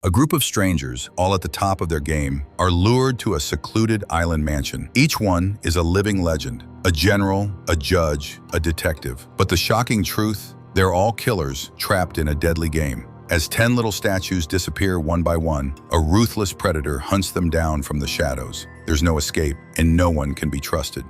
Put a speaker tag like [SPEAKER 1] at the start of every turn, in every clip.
[SPEAKER 1] A group of strangers, all at the top of their game, are lured to a secluded island mansion. Each one is a living legend, a general, a judge, a detective. But the shocking truth, they're all killers trapped in a deadly game. As 10 little statues disappear one by one, a ruthless predator hunts them down from the shadows. There's no escape, and no one can be trusted.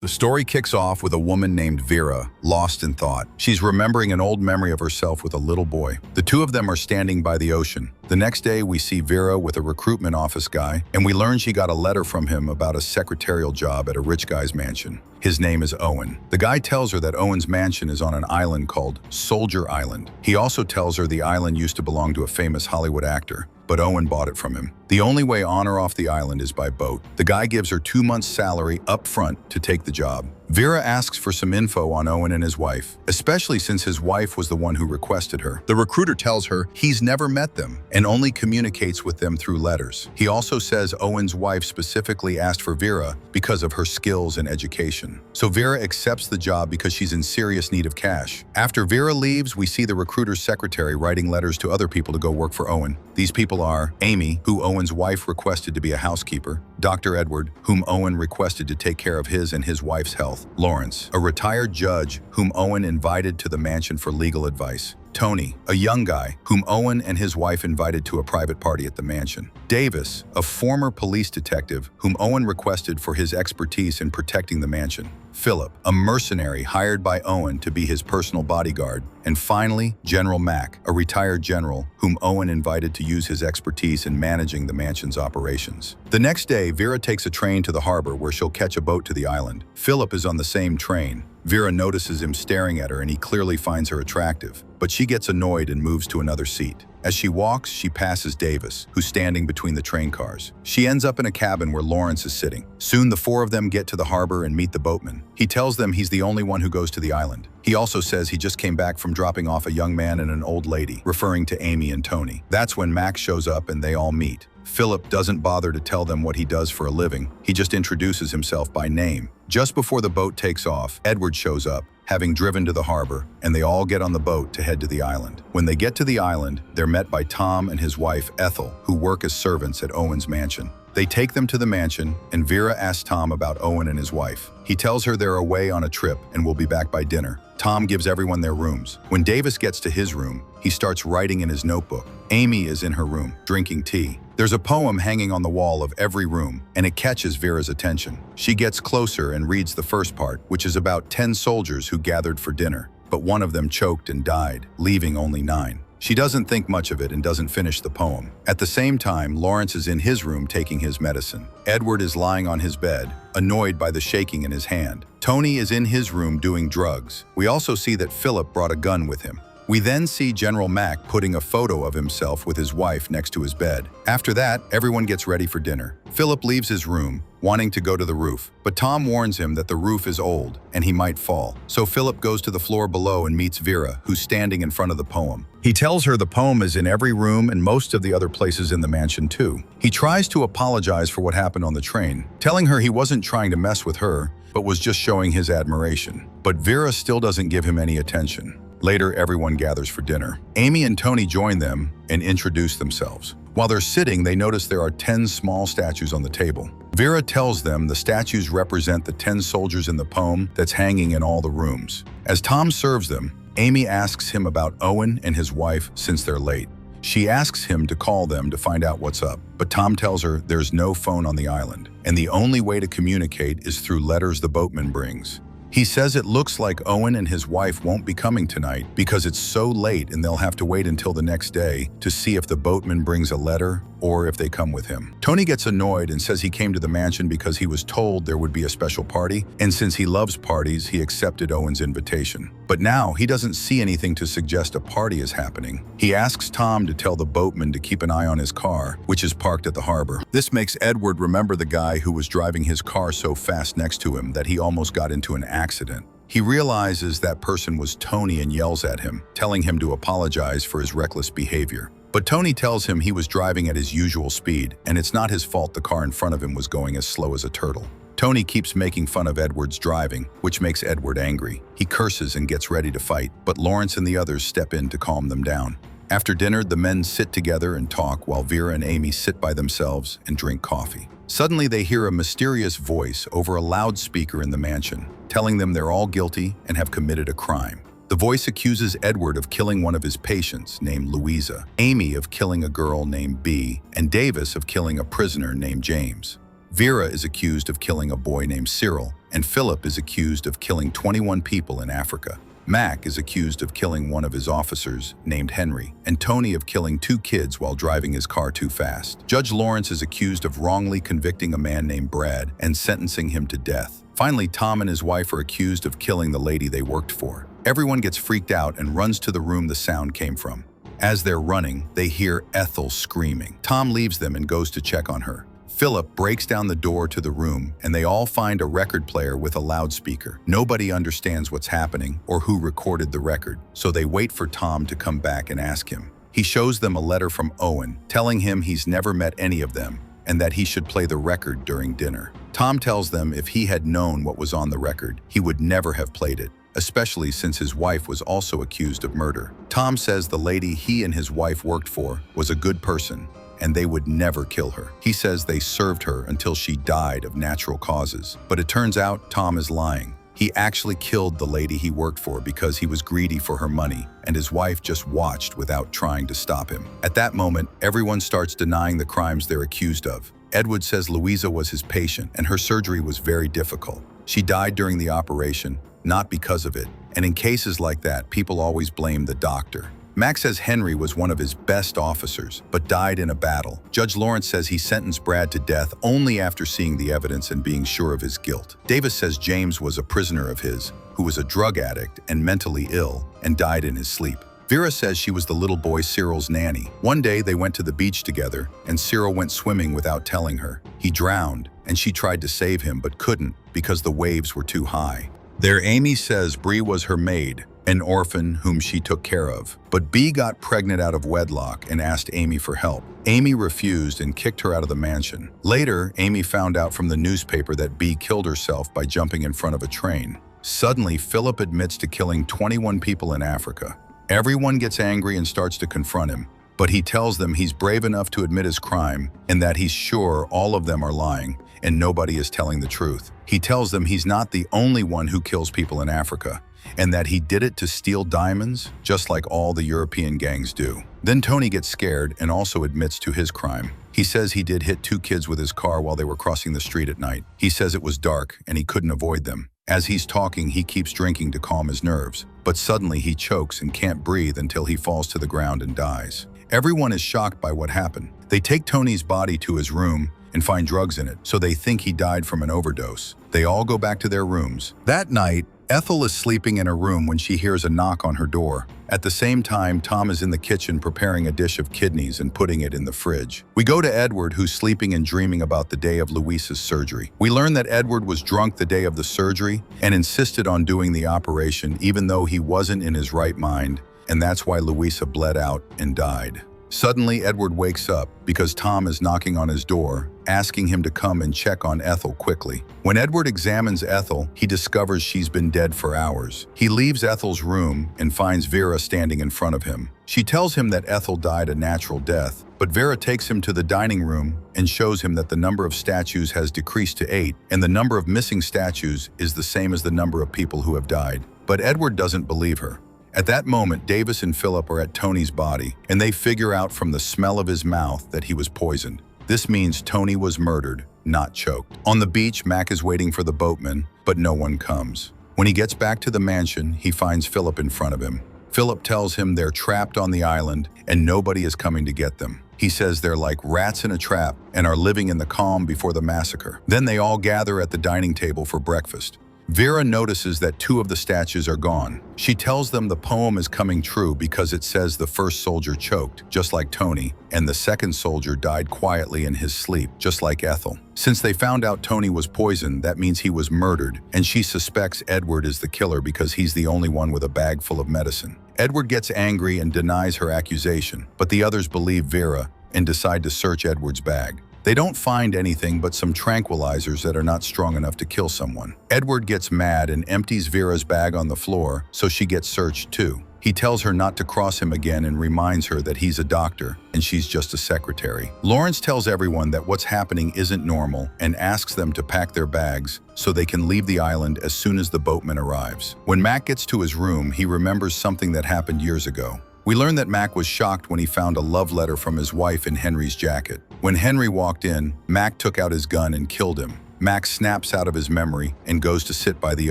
[SPEAKER 1] The story kicks off with a woman named Vera, lost in thought. She's remembering an old memory of herself with a little boy. The two of them are standing by the ocean. The next day, we see Vera with a recruitment office guy, and we learn she got a letter from him about a secretarial job at a rich guy's mansion. His name is Owen. The guy tells her that Owen's mansion is on an island called Soldier Island. He also tells her the island used to belong to a famous Hollywood actor, but Owen bought it from him. The only way on or off the island is by boat. The guy gives her 2 months' salary up front to take the job. Vera asks for some info on Owen and his wife, especially since his wife was the one who requested her. The recruiter tells her he's never met them and only communicates with them through letters. He also says Owen's wife specifically asked for Vera because of her skills and education. So Vera accepts the job because she's in serious need of cash. After Vera leaves, we see the recruiter's secretary writing letters to other people to go work for Owen. These people are Amy, who Owen's wife requested to be a housekeeper, Dr. Edward, whom Owen requested to take care of his and his wife's health, Lawrence, a retired judge whom Owen invited to the mansion for legal advice, Tony, a young guy whom Owen and his wife invited to a private party at the mansion, Davis, a former police detective whom Owen requested for his expertise in protecting the mansion, Philip, a mercenary hired by Owen to be his personal bodyguard, and finally, General Mack, a retired general whom Owen invited to use his expertise in managing the mansion's operations. The next day, Vera takes a train to the harbor where she'll catch a boat to the island. Philip is on the same train. Vera notices him staring at her and he clearly finds her attractive, but she gets annoyed and moves to another seat. As she walks, she passes Davis, who's standing between the train cars. She ends up in a cabin where Lawrence is sitting. Soon the four of them get to the harbor and meet the boatman. He tells them he's the only one who goes to the island. He also says he just came back from dropping off a young man and an old lady, referring to Amy and Tony. That's when Max shows up and they all meet. Philip doesn't bother to tell them what he does for a living. He just introduces himself by name. Just before the boat takes off, Edward shows up, having driven to the harbor, and they all get on the boat to head to the island. When they get to the island, they're met by Tom and his wife, Ethel, who work as servants at Owen's mansion. They take them to the mansion, and Vera asks Tom about Owen and his wife. He tells her they're away on a trip and will be back by dinner. Tom gives everyone their rooms. When Davis gets to his room, he starts writing in his notebook. Amy is in her room, drinking tea. There's a poem hanging on the wall of every room, and it catches Vera's attention. She gets closer and reads the first part, which is about 10 soldiers who gathered for dinner, but one of them choked and died, leaving only 9. She doesn't think much of it and doesn't finish the poem. At the same time, Lawrence is in his room taking his medicine. Edward is lying on his bed, annoyed by the shaking in his hand. Tony is in his room doing drugs. We also see that Philip brought a gun with him. We then see General Mack putting a photo of himself with his wife next to his bed. After that, everyone gets ready for dinner. Philip leaves his room, wanting to go to the roof, but Tom warns him that the roof is old and he might fall. So Philip goes to the floor below and meets Vera, who's standing in front of the poem. He tells her the poem is in every room and most of the other places in the mansion too. He tries to apologize for what happened on the train, telling her he wasn't trying to mess with her, but was just showing his admiration. But Vera still doesn't give him any attention. Later, everyone gathers for dinner. Amy and Tony join them and introduce themselves. While they're sitting, they notice there are 10 small statues on the table. Vera tells them the statues represent the 10 soldiers in the poem that's hanging in all the rooms. As Tom serves them, Amy asks him about Owen and his wife since they're late. She asks him to call them to find out what's up, but Tom tells her there's no phone on the island, and the only way to communicate is through letters the boatman brings. He says it looks like Owen and his wife won't be coming tonight because it's so late and they'll have to wait until the next day to see if the boatman brings a letter or if they come with him. Tony gets annoyed and says he came to the mansion because he was told there would be a special party, and since he loves parties, he accepted Owen's invitation. But now he doesn't see anything to suggest a party is happening. He asks Tom to tell the boatman to keep an eye on his car, which is parked at the harbor. This makes Edward remember the guy who was driving his car so fast next to him that he almost got into an accident. He realizes that person was Tony and yells at him, telling him to apologize for his reckless behavior. But Tony tells him he was driving at his usual speed, and it's not his fault the car in front of him was going as slow as a turtle. Tony keeps making fun of Edward's driving, which makes Edward angry. He curses and gets ready to fight, but Lawrence and the others step in to calm them down. After dinner, the men sit together and talk while Vera and Amy sit by themselves and drink coffee. Suddenly, they hear a mysterious voice over a loudspeaker in the mansion, telling them they're all guilty and have committed a crime. The voice accuses Edward of killing one of his patients named Louisa, Amy of killing a girl named B, and Davis of killing a prisoner named James. Vera is accused of killing a boy named Cyril, and Philip is accused of killing 21 people in Africa. Mac is accused of killing one of his officers, named Henry, and Tony of killing 2 kids while driving his car too fast. Judge Lawrence is accused of wrongly convicting a man named Brad and sentencing him to death. Finally, Tom and his wife are accused of killing the lady they worked for. Everyone gets freaked out and runs to the room the sound came from. As they're running, they hear Ethel screaming. Tom leaves them and goes to check on her. Philip breaks down the door to the room, and they all find a record player with a loudspeaker. Nobody understands what's happening or who recorded the record, so they wait for Tom to come back and ask him. He shows them a letter from Owen, telling him he's never met any of them and that he should play the record during dinner. Tom tells them if he had known what was on the record, he would never have played it, especially since his wife was also accused of murder. Tom says the lady he and his wife worked for was a good person, and they would never kill her. He says they served her until she died of natural causes. But it turns out Tom is lying. He actually killed the lady he worked for because he was greedy for her money, and his wife just watched without trying to stop him. At that moment, everyone starts denying the crimes they're accused of. Edward says Louisa was his patient, and her surgery was very difficult. She died during the operation, not because of it. And in cases like that, people always blame the doctor. Max says Henry was one of his best officers, but died in a battle. Judge Lawrence says he sentenced Brad to death only after seeing the evidence and being sure of his guilt. Davis says James was a prisoner of his, who was a drug addict and mentally ill, and died in his sleep. Vera says she was the little boy Cyril's nanny. One day they went to the beach together, and Cyril went swimming without telling her. He drowned, and she tried to save him but couldn't because the waves were too high. There, Amy says Bree was her maid, an orphan whom she took care of. But B got pregnant out of wedlock and asked Amy for help. Amy refused and kicked her out of the mansion. Later, Amy found out from the newspaper that B killed herself by jumping in front of a train. Suddenly, Philip admits to killing 21 people in Africa. Everyone gets angry and starts to confront him, but he tells them he's brave enough to admit his crime and that he's sure all of them are lying and nobody is telling the truth. He tells them he's not the only one who kills people in Africa, and that he did it to steal diamonds, just like all the European gangs do. Then Tony gets scared and also admits to his crime. He says he did hit 2 kids with his car while they were crossing the street at night. He says it was dark and he couldn't avoid them. As he's talking, he keeps drinking to calm his nerves, but suddenly he chokes and can't breathe until he falls to the ground and dies. Everyone is shocked by what happened. They take Tony's body to his room and find drugs in it, so they think he died from an overdose. They all go back to their rooms. That night, Ethel is sleeping in her room when she hears a knock on her door. At the same time, Tom is in the kitchen preparing a dish of kidneys and putting it in the fridge. We go to Edward, who's sleeping and dreaming about the day of Louisa's surgery. We learn that Edward was drunk the day of the surgery and insisted on doing the operation even though he wasn't in his right mind, and that's why Louisa bled out and died. Suddenly, Edward wakes up because Tom is knocking on his door, asking him to come and check on Ethel quickly. When Edward examines Ethel, he discovers she's been dead for hours. He leaves Ethel's room and finds Vera standing in front of him. She tells him that Ethel died a natural death, but Vera takes him to the dining room and shows him that the number of statues has decreased to 8, and the number of missing statues is the same as the number of people who have died. But Edward doesn't believe her. At that moment, Davis and Philip are at Tony's body, and they figure out from the smell of his mouth that he was poisoned. This means Tony was murdered, not choked. On the beach, Mac is waiting for the boatman, but no one comes. When he gets back to the mansion, he finds Philip in front of him. Philip tells him they're trapped on the island and nobody is coming to get them. He says they're like rats in a trap and are living in the calm before the massacre. Then they all gather at the dining table for breakfast. Vera notices that 2 of the statues are gone. She tells them the poem is coming true because it says the first soldier choked, just like Tony, and the second soldier died quietly in his sleep, just like Ethel. Since they found out Tony was poisoned, that means he was murdered, and she suspects Edward is the killer because he's the only one with a bag full of medicine. Edward gets angry and denies her accusation, but the others believe Vera and decide to search Edward's bag. They don't find anything but some tranquilizers that are not strong enough to kill someone. Edward gets mad and empties Vera's bag on the floor, so she gets searched too. He tells her not to cross him again and reminds her that he's a doctor and she's just a secretary. Lawrence tells everyone that what's happening isn't normal and asks them to pack their bags so they can leave the island as soon as the boatman arrives. When Mac gets to his room, he remembers something that happened years ago. We learn that Mac was shocked when he found a love letter from his wife in Henry's jacket. When Henry walked in, Mac took out his gun and killed him. Mac snaps out of his memory and goes to sit by the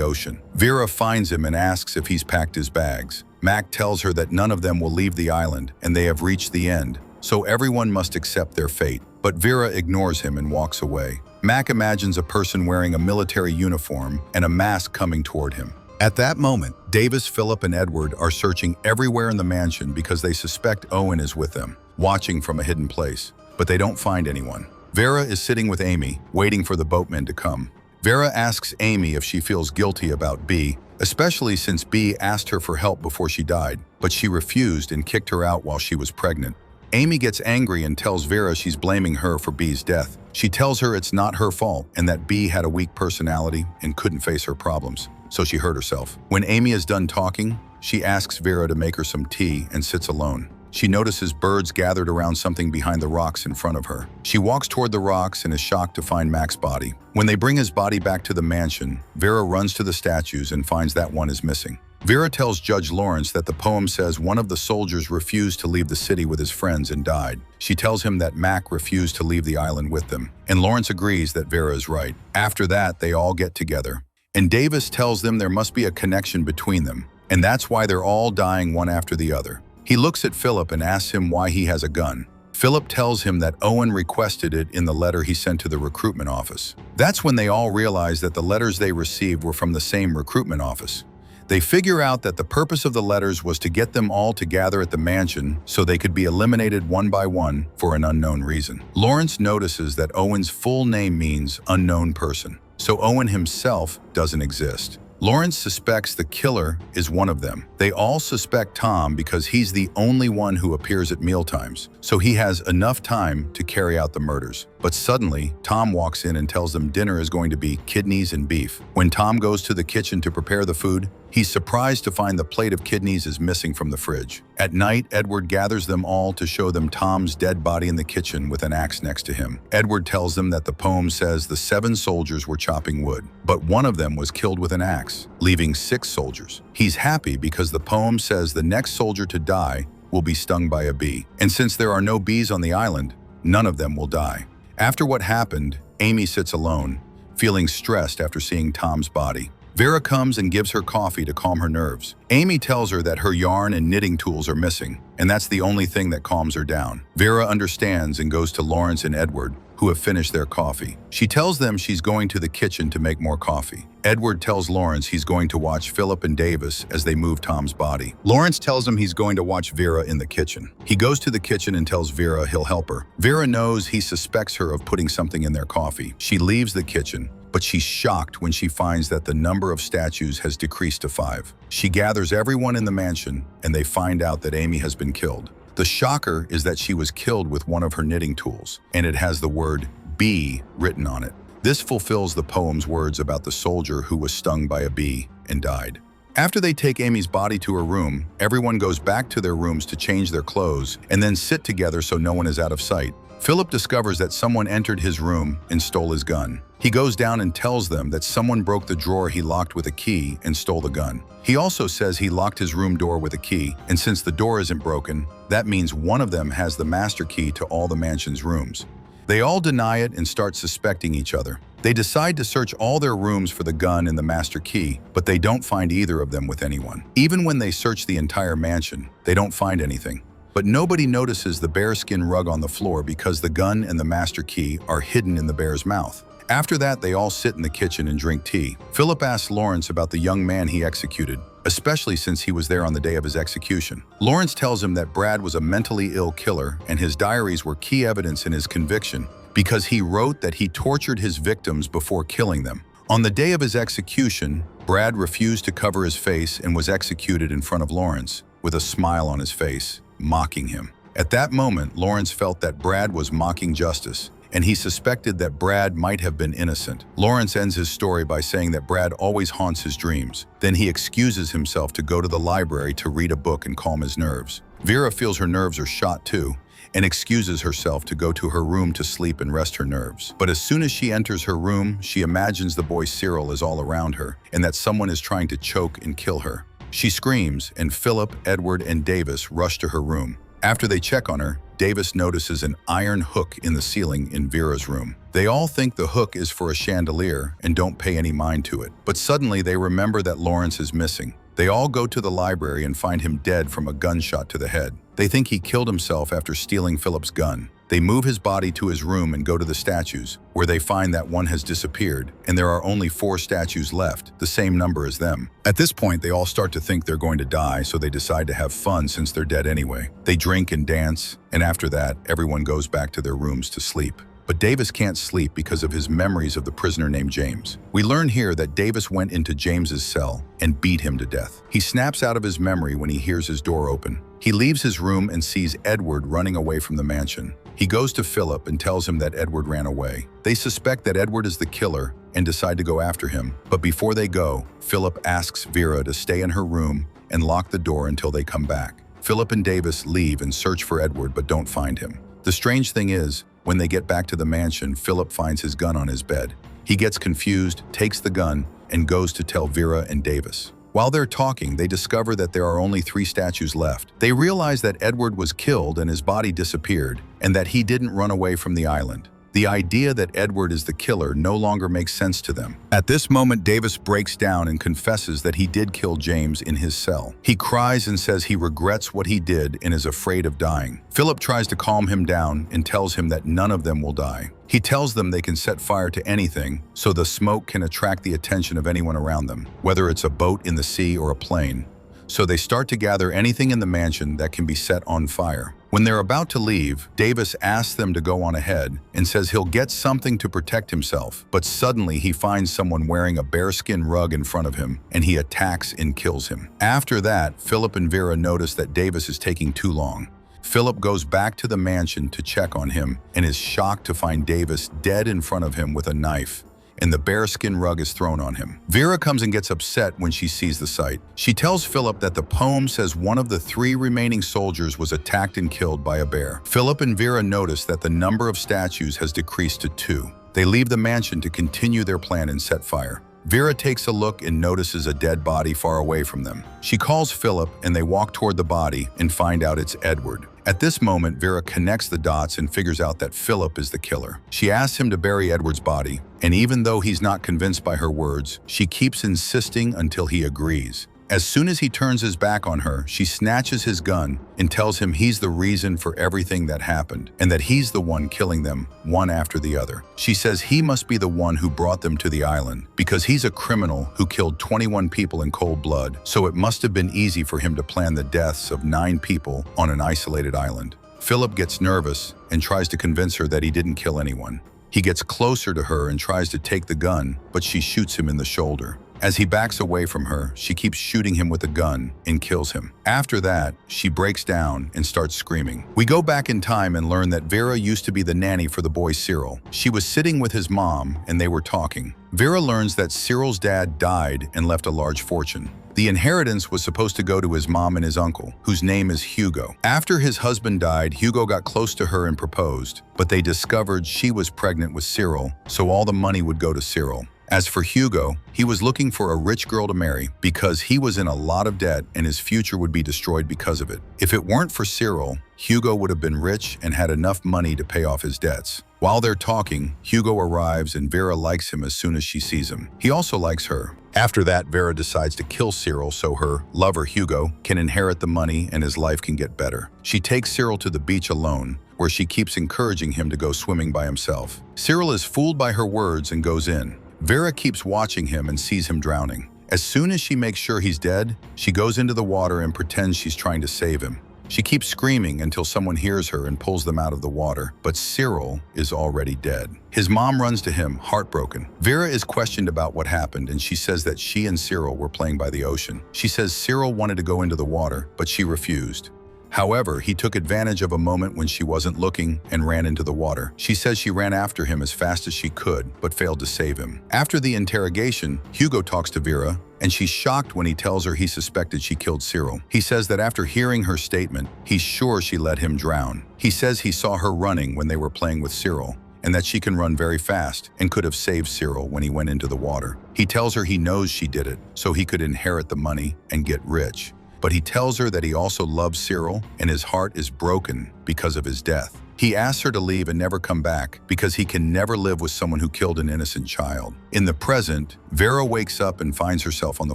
[SPEAKER 1] ocean. Vera finds him and asks if he's packed his bags. Mac tells her that none of them will leave the island and they have reached the end, so everyone must accept their fate. But Vera ignores him and walks away. Mac imagines a person wearing a military uniform and a mask coming toward him. At that moment, Davis, Philip, and Edward are searching everywhere in the mansion because they suspect Owen is with them, watching from a hidden place. But they don't find anyone. Vera is sitting with Amy, waiting for the boatmen to come. Vera asks Amy if she feels guilty about B, especially since B asked her for help before she died, but she refused and kicked her out while she was pregnant. Amy gets angry and tells Vera she's blaming her for B's death. She tells her it's not her fault and that B had a weak personality and couldn't face her problems, so she hurt herself. When Amy is done talking, she asks Vera to make her some tea and sits alone. She notices birds gathered around something behind the rocks in front of her. She walks toward the rocks and is shocked to find Mac's body. When they bring his body back to the mansion, Vera runs to the statues and finds that one is missing. Vera tells Judge Lawrence that the poem says one of the soldiers refused to leave the city with his friends and died. She tells him that Mac refused to leave the island with them, and Lawrence agrees that Vera is right. After that, they all get together, and Davis tells them there must be a connection between them, and that's why they're all dying one after the other. He looks at Philip and asks him why he has a gun. Philip tells him that Owen requested it in the letter he sent to the recruitment office. That's when they all realize that the letters they received were from the same recruitment office. They figure out that the purpose of the letters was to get them all to gather at the mansion so they could be eliminated one by one for an unknown reason. Lawrence notices that Owen's full name means unknown person, so Owen himself doesn't exist. Lawrence suspects the killer is one of them. They all suspect Tom because he's the only one who appears at mealtimes, so he has enough time to carry out the murders. But suddenly, Tom walks in and tells them dinner is going to be kidneys and beef. When Tom goes to the kitchen to prepare the food, he's surprised to find the plate of kidneys is missing from the fridge. At night, Edward gathers them all to show them Tom's dead body in the kitchen with an axe next to him. Edward tells them that the poem says the 7 soldiers were chopping wood, but one of them was killed with an axe, leaving 6 soldiers. He's happy because the poem says the next soldier to die will be stung by a bee. And since there are no bees on the island, none of them will die. After what happened, Amy sits alone, feeling stressed after seeing Tom's body. Vera comes and gives her coffee to calm her nerves. Amy tells her that her yarn and knitting tools are missing, and that's the only thing that calms her down. Vera understands and goes to Lawrence and Edward, who have finished their coffee. She tells them she's going to the kitchen to make more coffee. Edward tells Lawrence he's going to watch Philip and Davis as they move Tom's body. Lawrence tells him he's going to watch Vera in the kitchen. He goes to the kitchen and tells Vera he'll help her. Vera knows he suspects her of putting something in their coffee. She leaves the kitchen, but she's shocked when she finds that the number of statues has decreased to 5. She gathers everyone in the mansion, and they find out that Amy has been killed. The shocker is that she was killed with one of her knitting tools, and it has the word bee written on it. This fulfills the poem's words about the soldier who was stung by a bee and died. After they take Amy's body to her room, everyone goes back to their rooms to change their clothes and then sit together so no one is out of sight. Philip discovers that someone entered his room and stole his gun. He goes down and tells them that someone broke the drawer he locked with a key and stole the gun. He also says he locked his room door with a key, and since the door isn't broken, that means one of them has the master key to all the mansion's rooms. They all deny it and start suspecting each other. They decide to search all their rooms for the gun and the master key, but they don't find either of them with anyone. Even when they search the entire mansion, they don't find anything. But nobody notices the bearskin rug on the floor because the gun and the master key are hidden in the bear's mouth. After that, they all sit in the kitchen and drink tea. Philip asks Lawrence about the young man he executed, especially since he was there on the day of his execution. Lawrence tells him that Brad was a mentally ill killer and his diaries were key evidence in his conviction because he wrote that he tortured his victims before killing them. On the day of his execution, Brad refused to cover his face and was executed in front of Lawrence with a smile on his face, mocking him. At that moment, Lawrence felt that Brad was mocking justice, and he suspected that Brad might have been innocent. Lawrence ends his story by saying that Brad always haunts his dreams. Then he excuses himself to go to the library to read a book and calm his nerves. Vera feels her nerves are shot too, and excuses herself to go to her room to sleep and rest her nerves. But as soon as she enters her room, she imagines the boy Cyril is all around her, and that someone is trying to choke and kill her. She screams, and Philip, Edward, and Davis rush to her room. After they check on her, Davis notices an iron hook in the ceiling in Vera's room. They all think the hook is for a chandelier and don't pay any mind to it. But suddenly they remember that Lawrence is missing. They all go to the library and find him dead from a gunshot to the head. They think he killed himself after stealing Philip's gun. They move his body to his room and go to the statues, where they find that one has disappeared, and there are only 4 statues left, the same number as them. At this point, they all start to think they're going to die, so they decide to have fun since they're dead anyway. They drink and dance, and after that, everyone goes back to their rooms to sleep. But Davis can't sleep because of his memories of the prisoner named James. We learn here that Davis went into James's cell and beat him to death. He snaps out of his memory when he hears his door open. He leaves his room and sees Edward running away from the mansion. He goes to Philip and tells him that Edward ran away. They suspect that Edward is the killer and decide to go after him. But before they go, Philip asks Vera to stay in her room and lock the door until they come back. Philip and Davis leave and search for Edward but don't find him. The strange thing is, when they get back to the mansion, Philip finds his gun on his bed. He gets confused, takes the gun, and goes to tell Vera and Davis. While they're talking, they discover that there are only 3 statues left. They realize that Edward was killed and his body disappeared, and that he didn't run away from the island. The idea that Edward is the killer no longer makes sense to them. At this moment, Davis breaks down and confesses that he did kill James in his cell. He cries and says he regrets what he did and is afraid of dying. Philip tries to calm him down and tells him that none of them will die. He tells them they can set fire to anything so the smoke can attract the attention of anyone around them, whether it's a boat in the sea or a plane. So they start to gather anything in the mansion that can be set on fire. When they're about to leave, Davis asks them to go on ahead and says he'll get something to protect himself, but suddenly he finds someone wearing a bearskin rug in front of him, and he attacks and kills him. After that, Philip and Vera notice that Davis is taking too long. Philip goes back to the mansion to check on him and is shocked to find Davis dead in front of him with a knife, and the bearskin rug is thrown on him. Vera comes and gets upset when she sees the sight. She tells Philip that the poem says one of the 3 remaining soldiers was attacked and killed by a bear. Philip and Vera notice that the number of statues has decreased to 2. They leave the mansion to continue their plan and set fire. Vera takes a look and notices a dead body far away from them. She calls Philip and they walk toward the body and find out it's Edward. At this moment, Vera connects the dots and figures out that Philip is the killer. She asks him to bury Edward's body, and even though he's not convinced by her words, she keeps insisting until he agrees. As soon as he turns his back on her, she snatches his gun and tells him he's the reason for everything that happened, and that he's the one killing them, one after the other. She says he must be the one who brought them to the island, because he's a criminal who killed 21 people in cold blood, so it must have been easy for him to plan the deaths of 9 people on an isolated island. Philip gets nervous and tries to convince her that he didn't kill anyone. He gets closer to her and tries to take the gun, but she shoots him in the shoulder. As he backs away from her, she keeps shooting him with a gun and kills him. After that, she breaks down and starts screaming. We go back in time and learn that Vera used to be the nanny for the boy Cyril. She was sitting with his mom and they were talking. Vera learns that Cyril's dad died and left a large fortune. The inheritance was supposed to go to his mom and his uncle, whose name is Hugo. After his husband died, Hugo got close to her and proposed, but they discovered she was pregnant with Cyril, so all the money would go to Cyril. As for Hugo, he was looking for a rich girl to marry because he was in a lot of debt and his future would be destroyed because of it. If it weren't for Cyril, Hugo would have been rich and had enough money to pay off his debts. While they're talking, Hugo arrives and Vera likes him as soon as she sees him. He also likes her. After that, Vera decides to kill Cyril so her lover, Hugo, can inherit the money and his life can get better. She takes Cyril to the beach alone, where she keeps encouraging him to go swimming by himself. Cyril is fooled by her words and goes in. Vera keeps watching him and sees him drowning. As soon as she makes sure he's dead, she goes into the water and pretends she's trying to save him. She keeps screaming until someone hears her and pulls them out of the water, but Cyril is already dead. His mom runs to him, heartbroken. Vera is questioned about what happened and she says that she and Cyril were playing by the ocean. She says Cyril wanted to go into the water, but she refused. However, he took advantage of a moment when she wasn't looking and ran into the water. She says she ran after him as fast as she could, but failed to save him. After the interrogation, Hugo talks to Vera, and she's shocked when he tells her he suspected she killed Cyril. He says that after hearing her statement, he's sure she let him drown. He says he saw her running when they were playing with Cyril, and that she can run very fast and could have saved Cyril when he went into the water. He tells her he knows she did it, so he could inherit the money and get rich. But he tells her that he also loves Cyril and his heart is broken because of his death. He asks her to leave and never come back because he can never live with someone who killed an innocent child. In the present, Vera wakes up and finds herself on the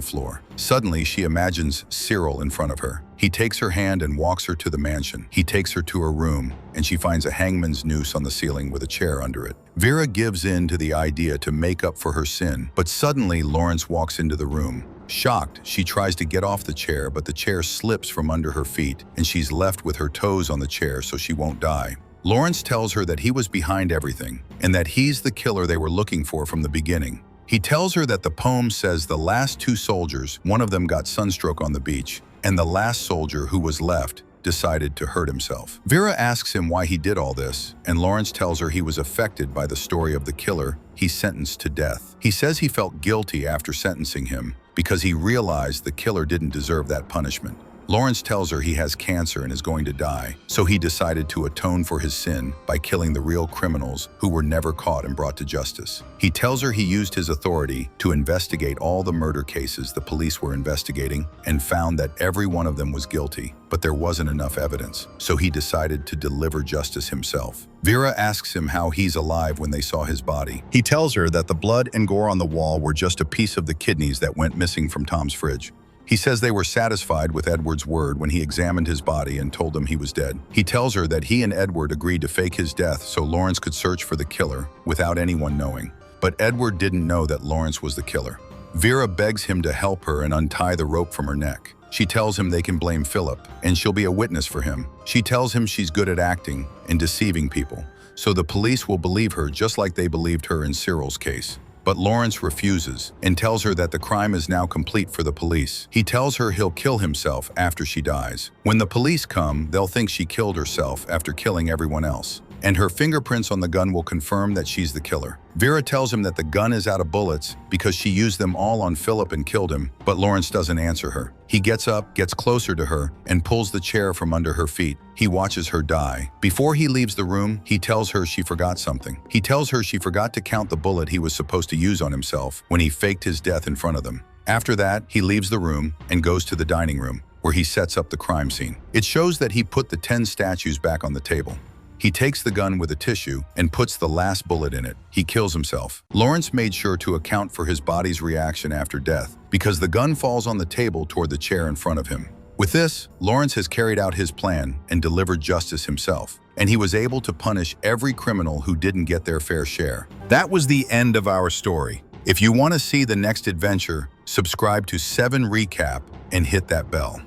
[SPEAKER 1] floor. Suddenly, she imagines Cyril in front of her. He takes her hand and walks her to the mansion. He takes her to her room, and she finds a hangman's noose on the ceiling with a chair under it. Vera gives in to the idea to make up for her sin, but suddenly Lawrence walks into the room. Shocked, she tries to get off the chair, but the chair slips from under her feet, and she's left with her toes on the chair so she won't die. Lawrence tells her that he was behind everything, and that he's the killer they were looking for from the beginning. He tells her that the poem says the last 2 soldiers, one of them got sunstroke on the beach, and the last soldier who was left decided to hurt himself. Vera asks him why he did all this, and Lawrence tells her he was affected by the story of the killer he sentenced to death. He says he felt guilty after sentencing him because he realized the killer didn't deserve that punishment. Lawrence tells her he has cancer and is going to die, so he decided to atone for his sin by killing the real criminals who were never caught and brought to justice. He tells her he used his authority to investigate all the murder cases the police were investigating and found that every one of them was guilty, but there wasn't enough evidence, so he decided to deliver justice himself. Vera asks him how he's alive when they saw his body. He tells her that the blood and gore on the wall were just a piece of the kidneys that went missing from Tom's fridge. He says they were satisfied with Edward's word when he examined his body and told them he was dead. He tells her that he and Edward agreed to fake his death so Lawrence could search for the killer without anyone knowing. But Edward didn't know that Lawrence was the killer. Vera begs him to help her and untie the rope from her neck. She tells him they can blame Philip, and she'll be a witness for him. She tells him she's good at acting and deceiving people, so the police will believe her just like they believed her in Cyril's case. But Lawrence refuses and tells her that the crime is now complete for the police. He tells her he'll kill himself after she dies. When the police come, they'll think she killed herself after killing everyone else, and her fingerprints on the gun will confirm that she's the killer. Vera tells him that the gun is out of bullets because she used them all on Philip and killed him, but Lawrence doesn't answer her. He gets up, gets closer to her, and pulls the chair from under her feet. He watches her die. Before he leaves the room, he tells her she forgot something. He tells her she forgot to count the bullet he was supposed to use on himself when he faked his death in front of them. After that, he leaves the room and goes to the dining room, where he sets up the crime scene. It shows that he put the 10 statues back on the table. He takes the gun with a tissue and puts the last bullet in it. He kills himself. Lawrence made sure to account for his body's reaction after death because the gun falls on the table toward the chair in front of him. With this, Lawrence has carried out his plan and delivered justice himself, and he was able to punish every criminal who didn't get their fair share. That was the end of our story. If you want to see the next adventure, subscribe to 7 Recap and hit that bell.